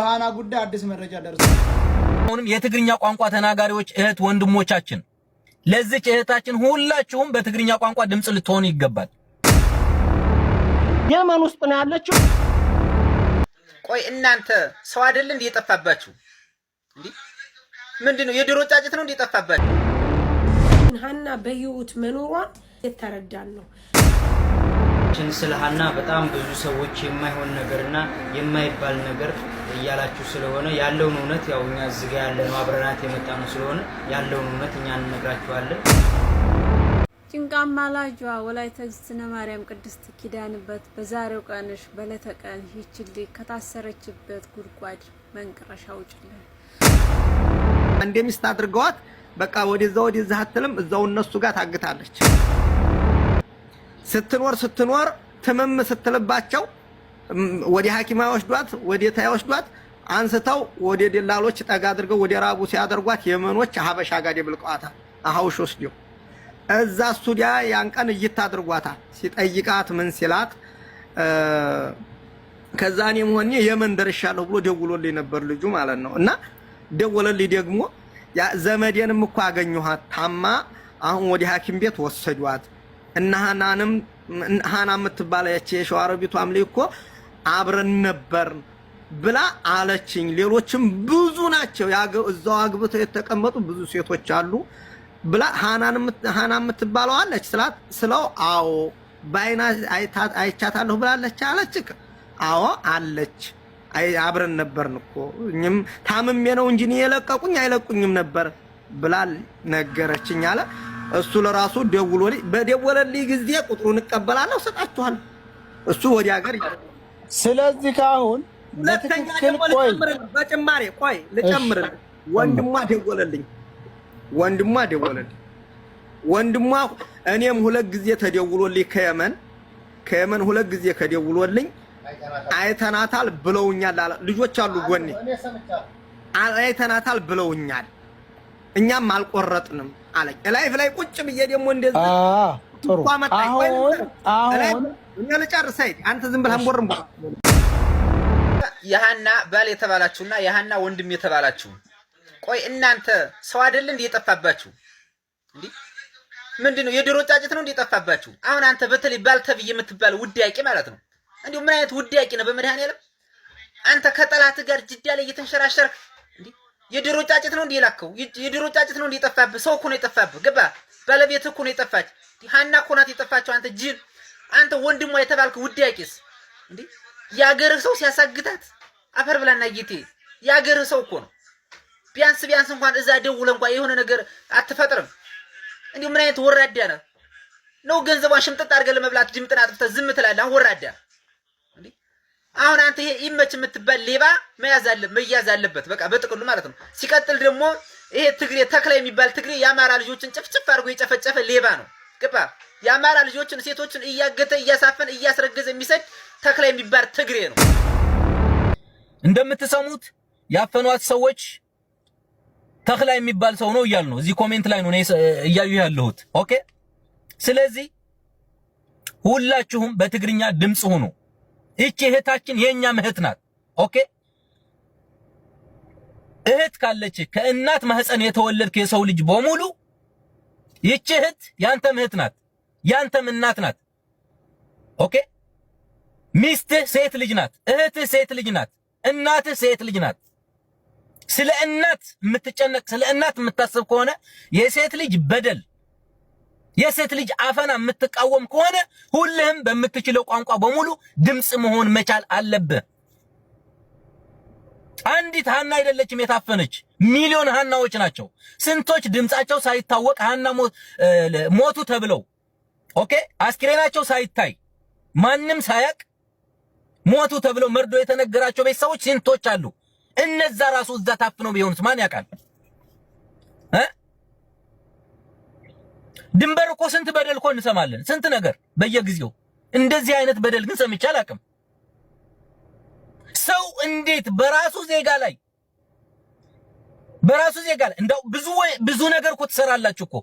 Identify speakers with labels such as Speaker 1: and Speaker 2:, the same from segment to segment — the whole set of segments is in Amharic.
Speaker 1: ሃና ጉዳይ አዲስ መረጃ ደርሷል።
Speaker 2: አሁንም የትግርኛ ቋንቋ ተናጋሪዎች እህት ወንድሞቻችን ለዚህ እህታችን ሁላችሁም በትግርኛ ቋንቋ ድምጽ ልትሆኑ ይገባል።
Speaker 3: የመን ውስጥ ነው ያለችው።
Speaker 4: ቆይ እናንተ ሰው አይደል እንዴ የጠፋባችሁ? እንዴ ምንድነው የድሮ ጫጭት ነው እንዴ የጠፋባችሁ?
Speaker 5: ሃና በህይወት መኖሯን የተረዳን ነው።
Speaker 6: ስለ ሃና በጣም ብዙ ሰዎች የማይሆን ነገርና የማይባል ነገር እያላችሁ ስለሆነ ያለውን እውነት ያው እኛ እዚህ ጋር ያለነው አብረናት የመጣነው ስለሆነ ያለውን እውነት እኛ እንነግራችኋለን።
Speaker 7: ጭንቃም ማላጇ ወላይተ እግዝእትነ ማርያም ቅድስት ኪዳንበት በዛሬው ቀንሽ በለተቀን ይችል ከታሰረችበት ጉድጓድ መንቀረሻ ውጭልን
Speaker 3: እንደሚስት አድርገዋት በቃ ወደዛ አትልም። እዛው እነሱ ጋር ታግታለች። ስትኖር ትምም ስትልባቸው ወደ ሐኪማ ወስዷት ወደ ታይ ወስዷት አንስተው ወደ ደላሎች ጠጋ አድርገው ወደ ራቡ ሲያደርጓት የመኖች ሀበሻ ጋር ደብልቀዋታል። አሃውሽ ወስደው እዛ ስቱዲያ ያን ቀን እይታድርጓታል። ሲጠይቃት ምን ሲላት ከዛኔም ሆኜ የመን ደርሻለሁ ብሎ ደውሎልኝ ነበር ልጁ ማለት ነው። እና ደወለልኝ ደግሞ ያ ዘመዴንም እኮ አገኘኋት ታማ አሁን ወደ ሐኪም ቤት ወሰዷት እና ሃና የምትባለው ያቺ የሸዋሮቢቷም ላይ እኮ አብረን ነበር ብላ አለችኝ። ሌሎችም ብዙ ናቸው እዛው አግብተው የተቀመጡ ብዙ ሴቶች አሉ ብላ ሃና የምትባለው አለች ስለው አዎ ባይና አይቻታለሁ ብላለች አለች። አዎ አለች አብረን ነበርን እኮ እኛም ታምሜ ነው እንጂ የለቀቁኝ አይለቁኝም ነበር ብላ ነገረችኝ አለ። እሱ ለራሱ በደወለልኝ ጊዜ ቁጥሩን እቀበላለሁ ሰጣችኋለሁ። እሱ ወዲ ሀገር
Speaker 1: ስለዚህ ካሁን ለትክክል ቆይ
Speaker 3: በጭማሪ ቆይ ልጨምርልህ። ወንድሟ ደወለልኝ እኔም ሁለት ጊዜ ተደውሎልኝ ከየመን ሁለት ጊዜ ከደውሎልኝ አይተናታል ብለውኛል አለ። ልጆች አሉ ጎኔ አይተናታል ብለውኛል እኛም አልቆረጥንም አለኝ። ላይፍ ላይ ቁጭ ብዬ ደግሞ እንደዚህ
Speaker 1: ጥሩ አሁን
Speaker 3: እኛ ልጨርስ አይደል አንተ ዝም ብለህ አንቦርም
Speaker 4: የሃና ባል የተባላችሁና የሃና ወንድም የተባላችሁ ቆይ እናንተ ሰው አይደል እንዴ የጠፋባችሁ? እንዴ ምንድነው የድሮ ጫጭት ነው እንዴ የጠፋባችሁ? አሁን አንተ በተለይ ባልተብይ የምትባል ውዳቂ ማለት ነው። እንዴ ምን አይነት ውዳቂ ነው በመድኃኒዓለም? አንተ ከጠላት ጋር ጅዳ ላይ እየተንሸራሸርክ እንዴ የድሮ ጫጭት ነው እንዴ የላከው? የድሮ ጫጭት ነው እንዴ የጠፋብህ? ሰው እኮ ነው የጠፋብህ። ገባ ባለቤትህ እኮ ነው የጠፋች። ሃና እኮ ናት የጠፋችው። አንተ ጅል፣ አንተ ወንድሟ የተባልክ ውዳቂስ እንዴ ያገርህ ሰው ሲያሳግታት አፈር ብላና ጌቴ ያገርህ ሰው እኮ ነው። ቢያንስ እንኳን እዛ ደውለህ እንኳን የሆነ ነገር አትፈጥርም እንዴ? ምን አይነት ወራዳ ነው? ገንዘቧን ሽምጥጥ አድርገህ ለመብላት ድምጥን አጥፍተህ ዝም ትላለህ። አሁን ወራዳ እንዴ! አሁን አንተ ይሄ ኢመች የምትባል ሌባ መያዝ አለበት በቃ በጥቅሉ ማለት ነው። ሲቀጥል ደግሞ ይሄ ትግሬ ተክለ የሚባል ትግሬ የአማራ ልጆችን ጭፍጭፍ አድርጎ የጨፈጨፈ ሌባ ነው። ገባ? የአማራ ልጆችን ሴቶችን እያገተ እያሳፈን እያስረገዘ የሚሰድ ተክለ የሚባል ትግሬ ነው።
Speaker 2: እንደምትሰሙት ያፈኗት ሰዎች ተክላ የሚባል ሰው ነው እያሉ ነው። እዚህ ኮሜንት ላይ ነው እያዩ ያለሁት። ኦኬ። ስለዚህ ሁላችሁም በትግርኛ ድምጽ ሁኑ። እቺ እህታችን የኛ እህት ናት። ኦኬ። እህት ካለች ከእናት ማህፀን የተወለድክ የሰው ልጅ በሙሉ ይቺ እህት ያንተም እህት ናት፣ ያንተም እናት ናት። ኦኬ። ሚስትህ ሴት ልጅ ናት፣ እህትህ ሴት ልጅ ናት፣ እናትህ ሴት ልጅ ናት። ስለ እናት የምትጨነቅ ስለ እናት የምታስብ ከሆነ የሴት ልጅ በደል የሴት ልጅ አፈና የምትቃወም ከሆነ ሁልህም በምትችለው ቋንቋ በሙሉ ድምጽ መሆን መቻል አለብህ። አንዲት ሃና አይደለችም የታፈነች፣ ሚሊዮን ሃናዎች ናቸው። ስንቶች ድምጻቸው ሳይታወቅ ሃና ሞቱ ተብለው ኦኬ አስክሬናቸው ሳይታይ ማንም ሳያቅ ሞቱ ተብለው መርዶ የተነገራቸው ቤተሰቦች ስንቶች አሉ። እነዛ ራሱ እዛ ታፍነው ቢሆንስ ማን ያውቃል? ድንበር እኮ ስንት በደል እኮ እንሰማለን፣ ስንት ነገር በየጊዜው። እንደዚህ አይነት በደል ግን ሰምቼ አላውቅም። ሰው እንዴት በራሱ ዜጋ ላይ እንደው ብዙ ነገር እኮ ትሰራላችሁ እኮ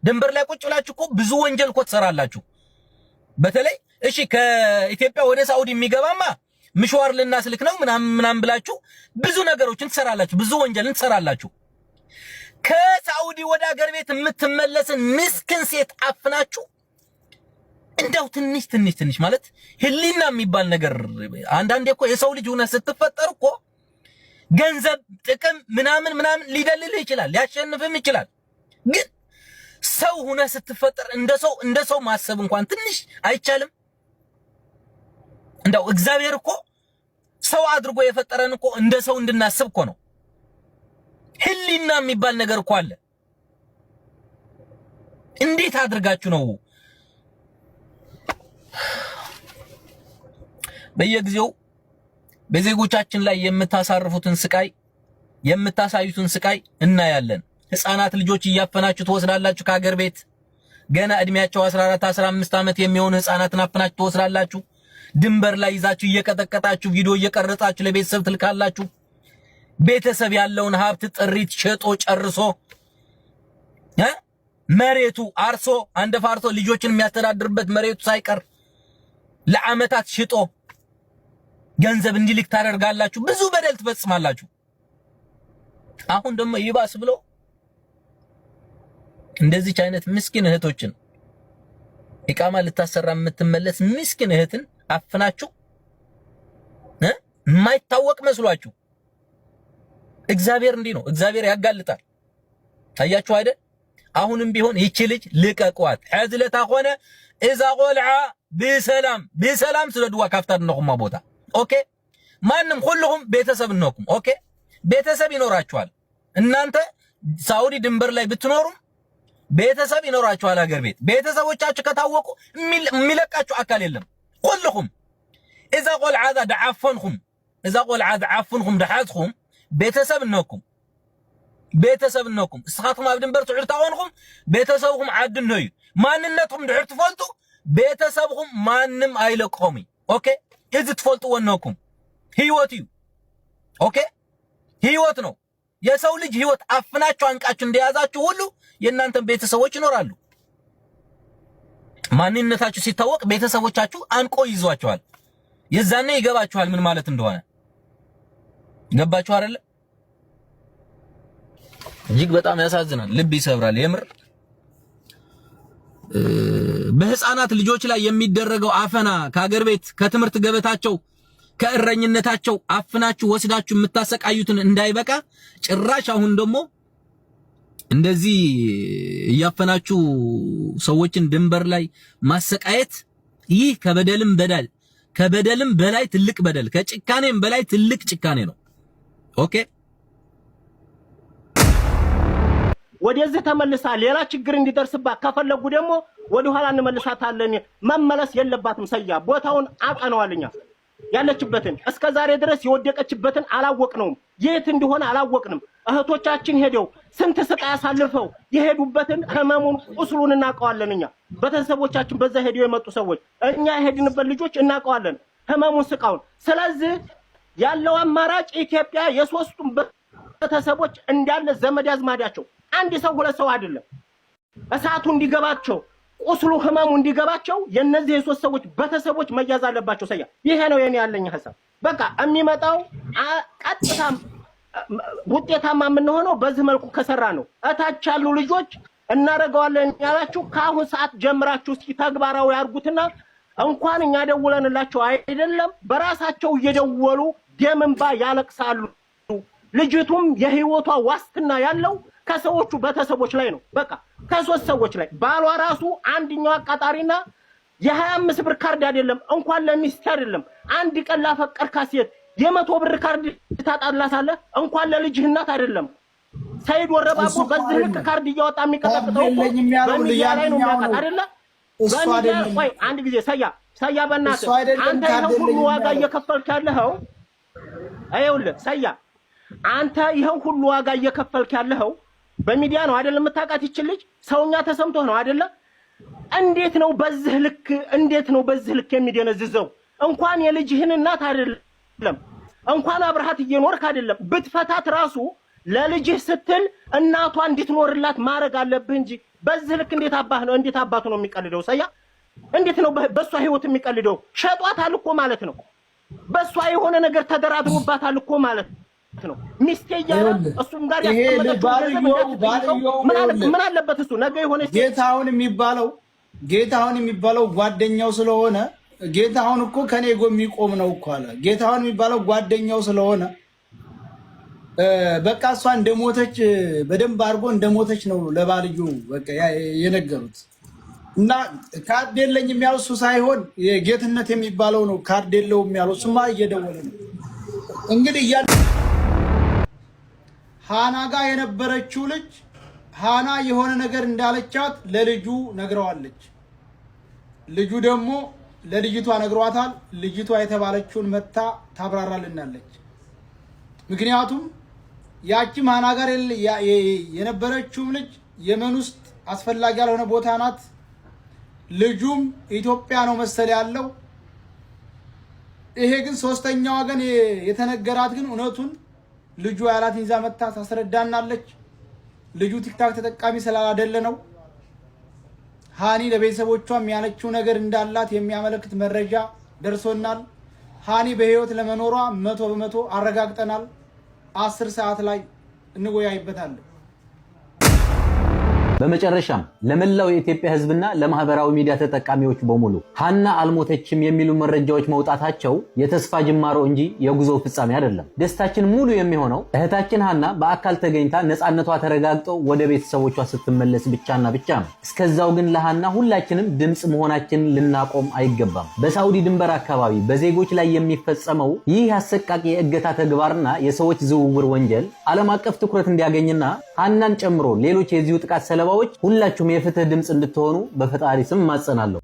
Speaker 2: ድንበር ላይ ቁጭ ብላችሁ እኮ ብዙ ወንጀል እኮ ትሰራላችሁ። በተለይ እሺ ከኢትዮጵያ ወደ ሳውዲ የሚገባማ ምሽዋር ልናስልክ ነው ምናምን ብላችሁ ብዙ ነገሮችን ትሰራላችሁ፣ ብዙ ወንጀልን ትሰራላችሁ። ከሳውዲ ወደ ሀገር ቤት የምትመለስን ምስኪን ሴት አፍናችሁ እንደው ትንሽ ማለት ህሊና የሚባል ነገር አንዳንዴ እኮ የሰው ልጅ ሆነ ስትፈጠር እኮ ገንዘብ ጥቅም ምናምን ሊደልልህ ይችላል፣ ሊያሸንፍም ይችላል። ግን ሰው ሆነ ስትፈጠር እንደ ሰው ማሰብ እንኳን ትንሽ አይቻልም? እንደው እግዚአብሔር እኮ ሰው አድርጎ የፈጠረን እኮ እንደ ሰው እንድናስብ እኮ ነው። ህሊና የሚባል ነገር እኮ አለ። እንዴት አድርጋችሁ ነው በየጊዜው በዜጎቻችን ላይ የምታሳርፉትን ስቃይ የምታሳዩትን ስቃይ እናያለን። ህፃናት ልጆች እያፈናችሁ ትወስዳላችሁ ከሀገር ቤት። ገና እድሜያቸው 14 15 ዓመት የሚሆኑ ህፃናትን አፍናችሁ ትወስዳላችሁ። ድንበር ላይ ይዛችሁ እየቀጠቀጣችሁ ቪዲዮ እየቀረጻችሁ ለቤተሰብ ትልካላችሁ። ቤተሰብ ያለውን ሀብት ጥሪት ሸጦ ጨርሶ መሬቱ አርሶ አንደፋርሶ ልጆችን የሚያስተዳድርበት መሬቱ ሳይቀር ለዓመታት ሽጦ ገንዘብ እንዲልክ ታደርጋላችሁ። ብዙ በደል ትፈጽማላችሁ። አሁን ደግሞ ይባስ ብሎ እንደዚህ አይነት ምስኪን እህቶችን ኢቃማ ልታሰራ የምትመለስ ምስኪን እህትን አፍናችሁ የማይታወቅ መስሏችሁ። እግዚአብሔር እንዲህ ነው፣ እግዚአብሔር ያጋልጣል። ታያችሁ አይደል? አሁንም ቢሆን ይቺ ልጅ ልቀቋት። ሐዝለታ ሆነ እዛ ቆልዓ በሰላም ስለድዋ ካፍታር ነውማ ቦታ ኦኬ። ማንም ሁሉም ቤተሰብ ነውኩም ኦኬ። ቤተሰብ ይኖራችኋል። እናንተ ሳውዲ ድንበር ላይ ብትኖሩም ቤተሰብ ይኖራችኋል ሀገር ቤት። ቤተሰቦቻችሁ ከታወቁ የሚለቃችሁ አካል የለም። ሁሉም እዛ ቆልዓ ደዓፈንኩም እዛ ቆልዓ ደዓፈንኩም ደሓዝኩም ቤተሰብ ነውኩም እስኻትኩም ኣብ ድንበር ትዑር ታኾንኩም ቤተሰብኩም ዓድ ነው። ማንነትኩም ድሕር ትፈልጡ ቤተሰብኩም ማንም አይለቅኹም ኦኬ። እዚ ትፈልጥዎ ነውኩም ህይወት እዩ ኦኬ። ህይወት ነው። የሰው ልጅ ህይወት አፍናችሁ አንቃችሁ እንደያዛችሁ ሁሉ የእናንተም ቤተሰቦች ይኖራሉ። ማንነታችሁ ሲታወቅ ቤተሰቦቻችሁ አንቆ ይዟቸዋል። የዛኔ ይገባችኋል ምን ማለት እንደሆነ። ገባችሁ አይደለ? እጅግ በጣም ያሳዝናል፣ ልብ ይሰብራል። የምር በህፃናት ልጆች ላይ የሚደረገው አፈና ከሀገር ቤት ከትምህርት ገበታቸው ከእረኝነታቸው አፍናችሁ ወስዳችሁ የምታሰቃዩትን እንዳይበቃ ጭራሽ አሁን ደግሞ እንደዚህ እያፈናችሁ ሰዎችን ድንበር ላይ ማሰቃየት ይህ ከበደልም በላይ ትልቅ በደል፣ ከጭካኔም በላይ ትልቅ ጭካኔ ነው ኦኬ።
Speaker 8: ወደዚህ ተመልሳ ሌላ ችግር እንዲደርስባት ከፈለጉ ደግሞ ወደ ኋላ እንመልሳታለን። መመለስ የለባትም። ሰያ ቦታውን አቀነዋልኛ ያለችበትን እስከዛሬ ድረስ የወደቀችበትን አላወቅነውም። የት እንደሆነ አላወቅንም። እህቶቻችን ሄደው ስንት ስቃይ አሳልፈው የሄዱበትን ህመሙን ቁስሉን እናቀዋለንኛ። ቤተሰቦቻችን በዛ ሄደው የመጡ ሰዎች እኛ የሄድንበት ልጆች እናቀዋለን ህመሙን ስቃውን። ስለዚህ ያለው አማራጭ ኢትዮጵያ የሶስቱም ቤተሰቦች እንዳለ ዘመድ ያዝማዳቸው አንድ ሰው ሁለት ሰው አይደለም እሳቱ እንዲገባቸው ቁስሉ ህመሙ እንዲገባቸው የነዚህ የሶስት ሰዎች ቤተሰቦች መያዝ አለባቸው። ሰያ ይሄ ነው የኔ ያለኝ ሐሳብ። በቃ የሚመጣው ቀጥታ ውጤታማ የምንሆነው በዚህ መልኩ ከሰራ ነው። እታች ያሉ ልጆች እናረጋዋለን ያላችሁ ከአሁን ሰዓት ጀምራችሁ እስኪ ተግባራዊ አድርጉትና እንኳን እኛ ደውለንላቸው አይደለም በራሳቸው እየደወሉ ደም እንባ ያለቅሳሉ። ልጅቱም የህይወቷ ዋስትና ያለው ከሰዎቹ ቤተሰቦች ላይ ነው። በቃ ከሶስት ሰዎች ላይ ባሏ ራሱ አንድኛው አቃጣሪና የ25 ብር ካርድ አይደለም እንኳን ለሚስት አይደለም አንድ ቀን ላፈቀርካት ሴት የ100 ብር ካርድ ታጣላታለህ እንኳን ለልጅህ እናት አይደለም። ሰይድ ወረባቦ በዚህ ልክ ካርድ እያወጣ የሚቀጠቅጠው በሚዲያ ላይ ነው የሚያውቃት አይደለ? በሚዲያ ቆይ አንድ ጊዜ ሰያ በእናትህ አንተ ይሄን ሁሉ ዋጋ እየከፈልክ ያለኸው አይውልህ ሰያ አንተ ይሄን ሁሉ ዋጋ እየከፈልክ ያለኸው በሚዲያ ነው አይደል? የምታውቃት ይችል ልጅ ሰውኛ ተሰምቶ ነው አይደለ? እንዴት ነው በዚህ ልክ የሚደነዝዘው? እንኳን የልጅህን እናት አይደለም እንኳን አብርሃት እየኖርክ አይደለም ብትፈታት ራሱ ለልጅህ ስትል እናቷ እንድትኖርላት ማድረግ አለብህ እንጂ በዚህ ልክ እንዴት አባቱ ነው የሚቀልደው? ሰያ እንዴት ነው በሷ ህይወት የሚቀልደው? ሸጧታል እኮ ማለት ነው። በሷ የሆነ ነገር ተደራድሮባታል እኮ ማለት ነው። ሚስቴ ያለ እሱም ጋር ያስቀመጠው ምን አለበት እሱ ነገ የሆነ
Speaker 1: ጌታውን የሚባለው ጓደኛው ስለሆነ ጌታውን እኮ ከኔ ጎን የሚቆም ነው እኮ አለ። ጌታውን የሚባለው ጓደኛው ስለሆነ በቃ እሷ እንደሞተች በደንብ አድርጎ እንደሞተች ነው ለባልዩ በቃ የነገሩት። እና ካርድ የለኝም ያለው እሱ ሳይሆን የጌትነት የሚባለው ነው ካርድ የለውም ያለው። እሱማ እየደወለ ነው እንግዲህ ሃና ጋር የነበረችው ልጅ ሃና የሆነ ነገር እንዳለቻት ለልጁ ነግረዋለች። ልጁ ደግሞ ለልጅቷ ነግሯታል። ልጅቷ የተባለችውን መታ ታብራራልናለች። ምክንያቱም ያቺም ሃና ጋር የነበረችው ልጅ የመን ውስጥ አስፈላጊ ያልሆነ ቦታ ናት። ልጁም ኢትዮጵያ ነው መሰል ያለው። ይሄ ግን ሶስተኛ ወገን የተነገራት ግን እውነቱን ልጁ ያላት ይዛ መታ ታስረዳናለች። ልጁ ቲክታክ ተጠቃሚ ስላላደለ ነው። ሃኒ ለቤተሰቦቿም ያለችው ነገር እንዳላት የሚያመለክት መረጃ ደርሶናል። ሃኒ በህይወት ለመኖሯ 100% አረጋግጠናል። 10 ሰዓት ላይ እንወያይበታለን።
Speaker 2: በመጨረሻም ለመላው የኢትዮጵያ ህዝብና ለማህበራዊ ሚዲያ ተጠቃሚዎች በሙሉ ሃና አልሞተችም የሚሉ መረጃዎች መውጣታቸው የተስፋ ጅማሮ እንጂ የጉዞ ፍጻሜ አይደለም። ደስታችን ሙሉ የሚሆነው እህታችን ሃና በአካል ተገኝታ ነፃነቷ ተረጋግጦ ወደ ቤተሰቦቿ ስትመለስ ብቻና ብቻ ነው። እስከዛው ግን ለሃና ሁላችንም ድምጽ መሆናችንን ልናቆም አይገባም። በሳውዲ ድንበር አካባቢ በዜጎች ላይ የሚፈጸመው ይህ አሰቃቂ የእገታ ተግባርና የሰዎች ዝውውር ወንጀል ዓለም አቀፍ ትኩረት እንዲያገኝና ሃናን ጨምሮ ሌሎች የዚሁ ጥቃት ሰለባዎች ሁላችሁም የፍትህ ድምጽ እንድትሆኑ በፈጣሪ ስም ማጸናለሁ።